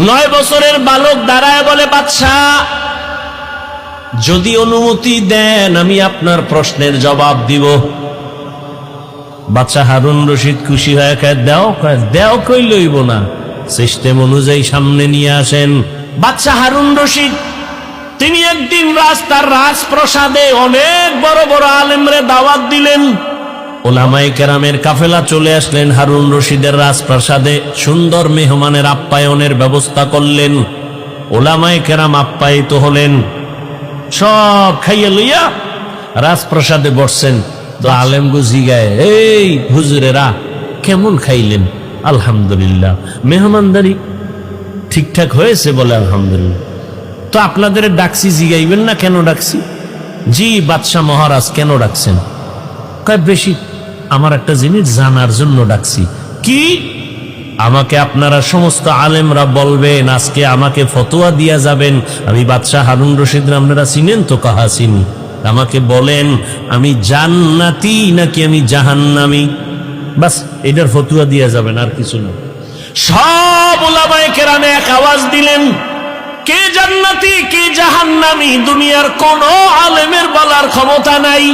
9 বছরের বালক দাঁড়ায় বলে, বাদশাহ যদি অনুমতি দেন আমি আপনার প্রশ্নের জবাব দিব। বাদশাহ হারুন রশিদ খুশি হয়ে দেও কই লইব না, সিস্টেম অনুযায়ী সামনে নিয়ে আসেন। বাদশাহ হারুন রশিদ তিনি একদিন রাস্তার রাজপ্রাসাদে অনেক বড় বড় আলেমরে দাওয়াত দিলেন। ওলামায়ে কেরামের কাফেলা চলে আসলেন হারুন রশিদের রাজপ্রাসাদে, সুন্দর মেহমানের আপ্যায়নের ব্যবস্থা করলেন। ওলামায়ে কেরাম আপ্যায়িত হলেন, সব খাইয়া লইয়া রাজপ্রাসাদে বসছেন। তো আলেমগো জিগায়, এই হুজুরেরা কেমন খাইলেন? আলহামদুলিল্লাহ। মেহমানদারি ঠিকঠাক হয়েছে? বলে আলহামদুলিল্লাহ। তো আপনাদের ডাকছি, জিগাইবেন না কেন ডাকছি? জি বাদশাহ মহারাজ, কেন ডাকছেন? কয় বেশি আমার একটা জিনিস জানার জন্য ডাকছি। কি? আমাকে আপনারা সমস্ত আলেমরা বলবেন, আজকে আমাকে ফতোয়া দিয়া যাবেন। আমি বাদশাহ হারুন রশিদ, আপনারা চিনেন তো? কাহা চিনি। আমাকে বলেন আমি জান্নাতি নাকি আমি জাহান্নামী, বাস এটার ফতোয়া দিয়া যাবেন, আর কিছু না। সব উলামায়ে কেরাম এক আওয়াজ দিলেন, কে জান্নাতি কে জাহান্নামী দুনিয়ার কোন আলেমের বলার ক্ষমতা নাই।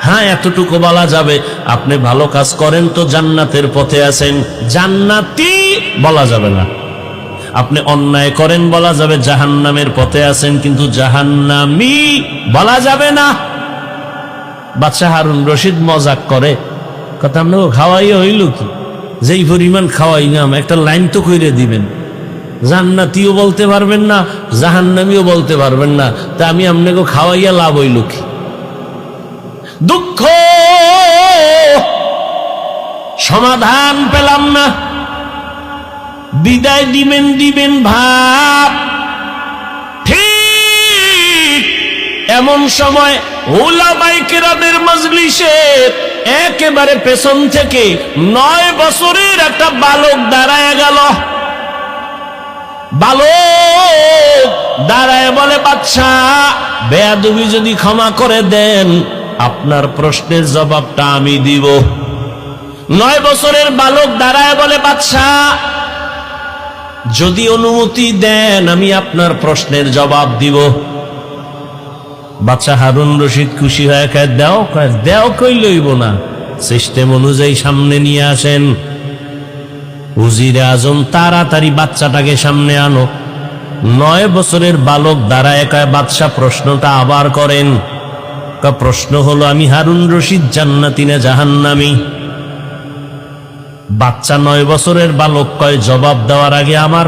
হ্যাঁ এতটুকু বলা যাবে, আপনি ভালো কাজ করেন তো জান্নাতের পথে আছেন, জান্নাতি বলা যাবে না। আপনি অন্যায় করেন বলা যাবে জাহান্নামের পথে আছেন, কিন্তু জাহান্নামী বলা যাবে না। বাদশাহ হারুন রশিদ মজাক করে, কথা আপনাকে খাওয়াইয়া হইল কি? যেই পরিমাণ খাওয়াই নাম, একটা লাইন তো কইরে দিবেন। জান্নাতিও বলতে পারবেন না, জাহান্নামীও বলতে পারবেন না, তা আমি আপনাকে খাওয়াইয়া লাভ হইল কি? দুঃখ, সমাধান পেলাম না। বিদায় দিবেন ভাব। ঠিক এমন সময় উলামায়ে কেরামের মজলিসে একেবারে পেছন থেকে 9 বছরের একটা বালক দাঁড়ায় গেল। বালক দাঁড়ায় বলে, বাদশাহ বেয়াদবি যদি ক্ষমা করে দেন আপনার প্রশ্নের জবাবটা আমি দিব। 9 বছরের বালক দাঁড়ায় বলে, বাদশাহ যদি অনুমতি দেন আমি আপনার প্রশ্নের জবাব দিব। বাদশাহ হারুন রশিদ খুশি হয়ে দেও কই লইব না, সিস্টেম অনুযায়ী সামনে নিয়ে আসেন। উজিরে আজম তাড়াতাড়ি বাচ্চাটাকে সামনে আনো। 9 বছরের বালক দাঁড়ায় কয়, বাদশাহ প্রশ্নটা আবার করেন। প্রশ্ন হলো আমি হারুন রশিদ জান্নাতি না জাহান্নামী? বাচ্চা 9 বছরের বালক কয়, জবাব দেওয়ার আগে আমার